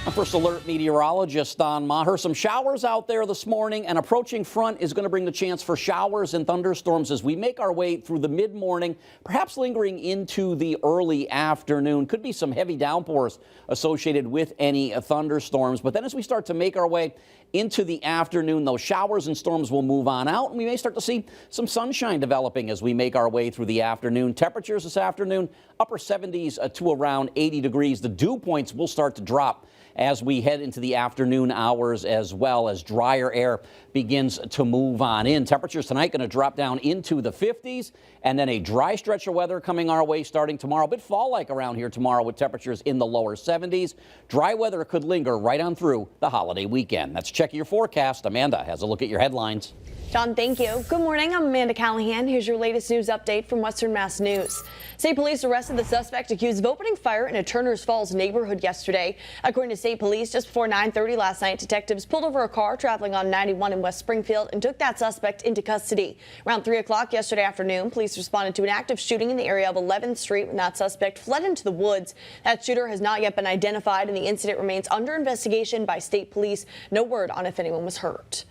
Our first alert meteorologist Don Maher. Some showers out there this morning. An approaching front is going to bring the chance for showers and thunderstorms as we make our way through the mid-morning, perhaps lingering into the early afternoon. Could be some heavy downpours associated with any thunderstorms. But then as we start to make our way into the afternoon, those showers and storms will move on out, and we may start to see some sunshine developing as we make our way through the afternoon. Temperatures this afternoon, upper 70s to around 80 degrees. The dew points will start to drop as we head into the afternoon hours as well as drier air begins to move on in. Temperatures tonight going to drop down into the 50s, and then a dry stretch of weather coming our way starting tomorrow. A bit fall-like around here tomorrow with temperatures in the lower 70s. Dry weather could linger right on through the holiday weekend. That's checking your forecast. Amanda has a look at your headlines. John, thank you. Good morning. I'm Amanda Callahan. Here's your latest news update from Western Mass News. State police arrested the suspect accused of opening fire in a Turners Falls neighborhood yesterday. According to state police, just before 9:30 last night, detectives pulled over a car traveling on 91 in West Springfield and took that suspect into custody. Around 3 o'clock yesterday afternoon, police responded to an active shooting in the area of 11th Street when that suspect fled into the woods. That shooter has not yet been identified, and the incident remains under investigation by state police. No word on if anyone was hurt.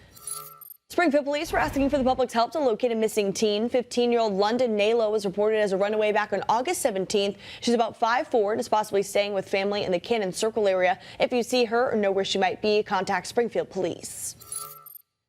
Springfield police were asking for the public's help to locate a missing teen. 15-year-old London Nalo was reported as a runaway back on August 17th. She's about 5'4" and is possibly staying with family in the Cannon Circle area. If you see her or know where she might be, contact Springfield Police.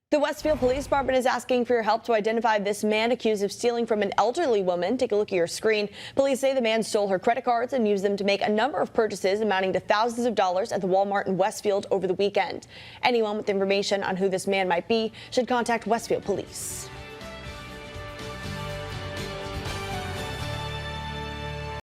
The Westfield Police Department is asking for your help to identify this man accused of stealing from an elderly woman. Take a look at your screen. Police say the man stole her credit cards and used them to make a number of purchases amounting to thousands of dollars at the Walmart in Westfield over the weekend. Anyone with information on who this man might be should contact Westfield Police.